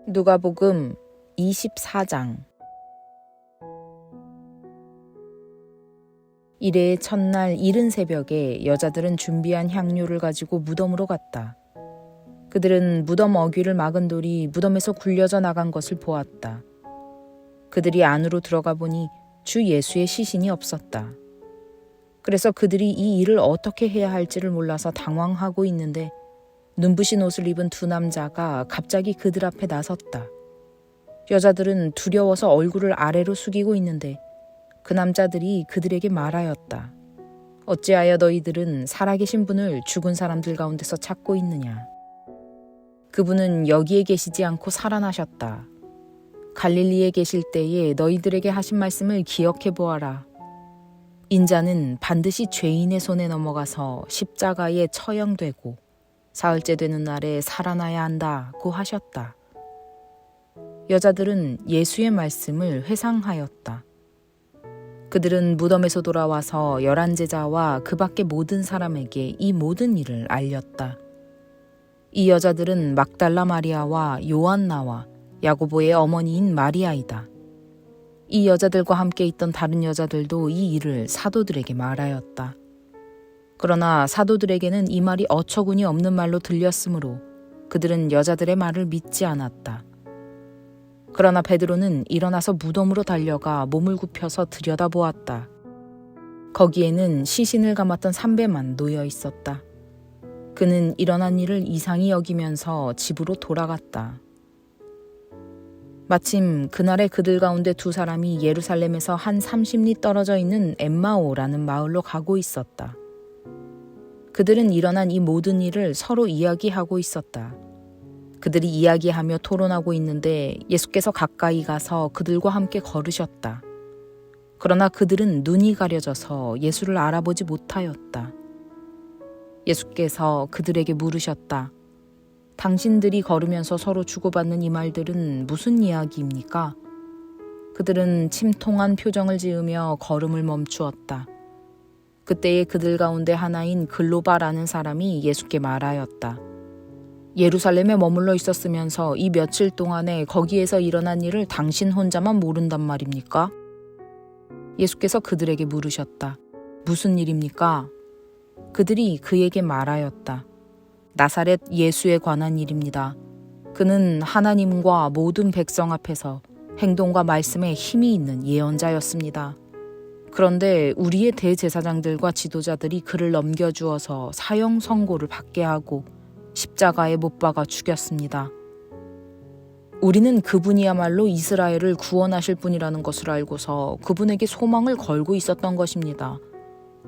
누가복음 24장. 이래 첫날 이른 새벽에 여자들은 준비한 향료를 가지고 무덤으로 갔다. 그들은 무덤 어귀를 막은 돌이 무덤에서 굴려져 나간 것을 보았다. 그들이 안으로 들어가 보니 주 예수의 시신이 없었다. 그래서 그들이 이 일을 어떻게 해야 할지를 몰라서 당황하고 있는데 눈부신 옷을 입은 두 남자가 갑자기 그들 앞에 나섰다. 여자들은 두려워서 얼굴을 아래로 숙이고 있는데 그 남자들이 그들에게 말하였다. 어찌하여 너희들은 살아계신 분을 죽은 사람들 가운데서 찾고 있느냐? 그분은 여기에 계시지 않고 살아나셨다. 갈릴리에 계실 때에 너희들에게 하신 말씀을 기억해 보아라. 인자는 반드시 죄인의 손에 넘어가서 십자가에 처형되고 사흘째 되는 날에 살아나야 한다고 하셨다. 여자들은 예수의 말씀을 회상하였다. 그들은 무덤에서 돌아와서 11제자와 그 밖의 모든 사람에게 이 모든 일을 알렸다. 이 여자들은 막달라 마리아와 요한나와 야고보의 어머니인 마리아이다. 이 여자들과 함께 있던 다른 여자들도 이 일을 사도들에게 말하였다. 그러나 사도들에게는 이 말이 어처구니 없는 말로 들렸으므로 그들은 여자들의 말을 믿지 않았다. 그러나 베드로는 일어나서 무덤으로 달려가 몸을 굽혀서 들여다보았다. 거기에는 시신을 감았던 삼배만 놓여 있었다. 그는 일어난 일을 이상히 여기면서 집으로 돌아갔다. 마침 그날에 그들 가운데 두 사람이 예루살렘에서 한 30리 떨어져 있는 엠마오라는 마을로 가고 있었다. 그들은 일어난 이 모든 일을 서로 이야기하고 있었다. 그들이 이야기하며 토론하고 있는데 예수께서 가까이 가서 그들과 함께 걸으셨다. 그러나 그들은 눈이 가려져서 예수를 알아보지 못하였다. 예수께서 그들에게 물으셨다. 당신들이 걸으면서 서로 주고받는 이 말들은 무슨 이야기입니까? 그들은 침통한 표정을 지으며 걸음을 멈추었다. 그때에 그들 가운데 하나인 글로바라는 사람이 예수께 말하였다. 예루살렘에 머물러 있었으면서 이 며칠 동안에 거기에서 일어난 일을 당신 혼자만 모른단 말입니까? 예수께서 그들에게 물으셨다. 무슨 일입니까? 그들이 그에게 말하였다. 나사렛 예수에 관한 일입니다. 그는 하나님과 모든 백성 앞에서 행동과 말씀에 힘이 있는 예언자였습니다. 그런데 우리의 대제사장들과 지도자들이 그를 넘겨주어서 사형 선고를 받게 하고 십자가에 못 박아 죽였습니다. 우리는 그분이야말로 이스라엘을 구원하실 분이라는 것을 알고서 그분에게 소망을 걸고 있었던 것입니다.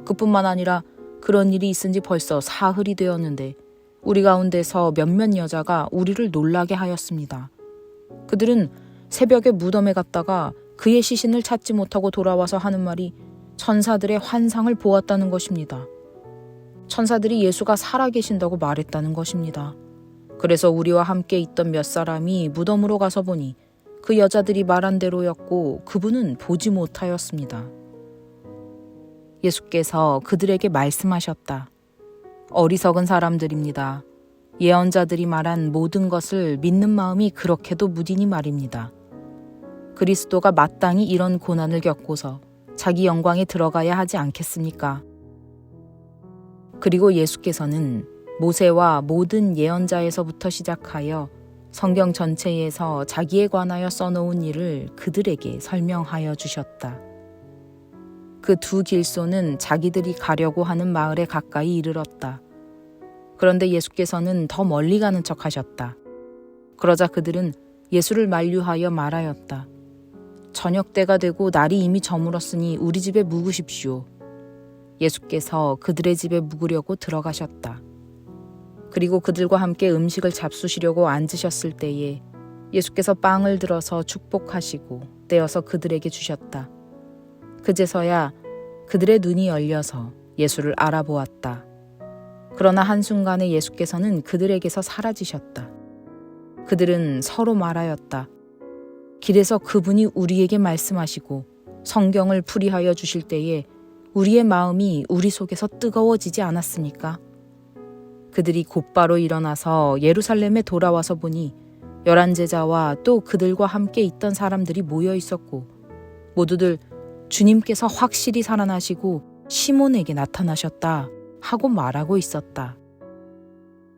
그뿐만 아니라 그런 일이 있은 지 벌써 사흘이 되었는데 우리 가운데서 몇몇 여자가 우리를 놀라게 하였습니다. 그들은 새벽에 무덤에 갔다가 그의 시신을 찾지 못하고 돌아와서 하는 말이 천사들의 환상을 보았다는 것입니다. 천사들이 예수가 살아계신다고 말했다는 것입니다. 그래서 우리와 함께 있던 몇 사람이 무덤으로 가서 보니 그 여자들이 말한 대로였고 그분은 보지 못하였습니다. 예수께서 그들에게 말씀하셨다. 어리석은 사람들입니다. 예언자들이 말한 모든 것을 믿는 마음이 그렇게도 무디니 말입니다. 그리스도가 마땅히 이런 고난을 겪고서 자기 영광에 들어가야 하지 않겠습니까? 그리고 예수께서는 모세와 모든 예언자에서부터 시작하여 성경 전체에서 자기에 관하여 써놓은 일을 그들에게 설명하여 주셨다. 그 두 길소는 자기들이 가려고 하는 마을에 가까이 이르렀다. 그런데 예수께서는 더 멀리 가는 척 하셨다. 그러자 그들은 예수를 만류하여 말하였다. 저녁 때가 되고 날이 이미 저물었으니 우리 집에 묵으십시오. 예수께서 그들의 집에 묵으려고 들어가셨다. 그리고 그들과 함께 음식을 잡수시려고 앉으셨을 때에 예수께서 빵을 들어서 축복하시고 떼어서 그들에게 주셨다. 그제서야 그들의 눈이 열려서 예수를 알아보았다. 그러나 한순간에 예수께서는 그들에게서 사라지셨다. 그들은 서로 말하였다. 길에서 그분이 우리에게 말씀하시고 성경을 풀이하여 주실 때에 우리의 마음이 우리 속에서 뜨거워지지 않았습니까? 그들이 곧바로 일어나서 예루살렘에 돌아와서 보니 열한 제자와 또 그들과 함께 있던 사람들이 모여 있었고 모두들 주님께서 확실히 살아나시고 시몬에게 나타나셨다 하고 말하고 있었다.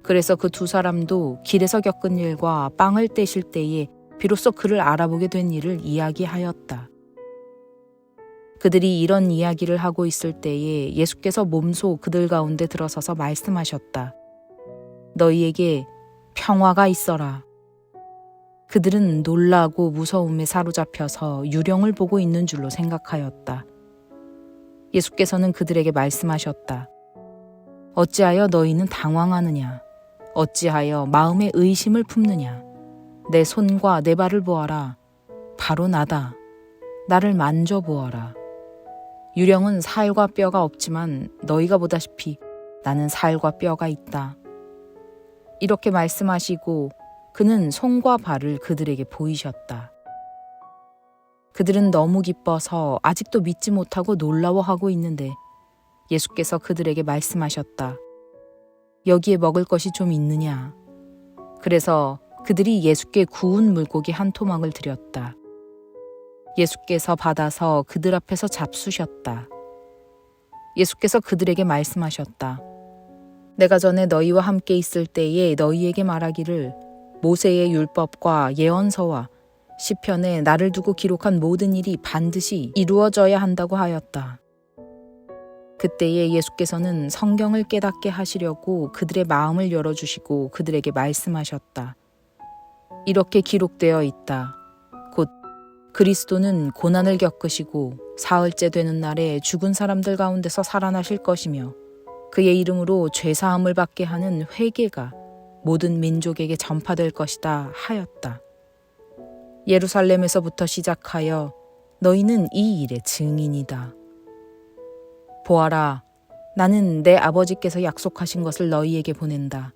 그래서 그 두 사람도 길에서 겪은 일과 빵을 떼실 때에 비로소 그를 알아보게 된 일을 이야기하였다. 그들이 이런 이야기를 하고 있을 때에 예수께서 몸소 그들 가운데 들어서서 말씀하셨다. 너희에게 평화가 있어라. 그들은 놀라고 무서움에 사로잡혀서 유령을 보고 있는 줄로 생각하였다. 예수께서는 그들에게 말씀하셨다. 어찌하여 너희는 당황하느냐? 어찌하여 마음에 의심을 품느냐? 내 손과 내 발을 보아라. 바로 나다. 나를 만져보아라. 유령은 살과 뼈가 없지만 너희가 보다시피 나는 살과 뼈가 있다. 이렇게 말씀하시고 그는 손과 발을 그들에게 보이셨다. 그들은 너무 기뻐서 아직도 믿지 못하고 놀라워하고 있는데 예수께서 그들에게 말씀하셨다. 여기에 먹을 것이 좀 있느냐? 그래서 그들이 예수께 구운 물고기 한 토막을 드렸다. 예수께서 받아서 그들 앞에서 잡수셨다. 예수께서 그들에게 말씀하셨다. 내가 전에 너희와 함께 있을 때에 너희에게 말하기를 모세의 율법과 예언서와 시편에 나를 두고 기록한 모든 일이 반드시 이루어져야 한다고 하였다. 그때에 예수께서는 성경을 깨닫게 하시려고 그들의 마음을 열어주시고 그들에게 말씀하셨다. 이렇게 기록되어 있다. 곧 그리스도는 고난을 겪으시고 사흘째 되는 날에 죽은 사람들 가운데서 살아나실 것이며 그의 이름으로 죄사함을 받게 하는 회개가 모든 민족에게 전파될 것이다 하였다. 예루살렘에서부터 시작하여 너희는 이 일의 증인이다. 보아라, 나는 내 아버지께서 약속하신 것을 너희에게 보낸다.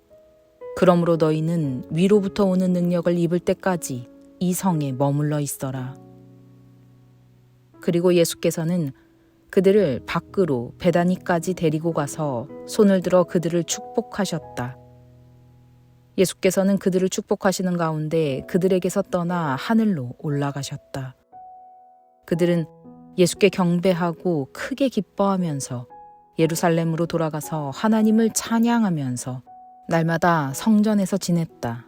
그러므로 너희는 위로부터 오는 능력을 입을 때까지 이 성에 머물러 있어라. 그리고 예수께서는 그들을 밖으로 베다니까지 데리고 가서 손을 들어 그들을 축복하셨다. 예수께서는 그들을 축복하시는 가운데 그들에게서 떠나 하늘로 올라가셨다. 그들은 예수께 경배하고 크게 기뻐하면서 예루살렘으로 돌아가서 하나님을 찬양하면서 날마다 성전에서 지냈다.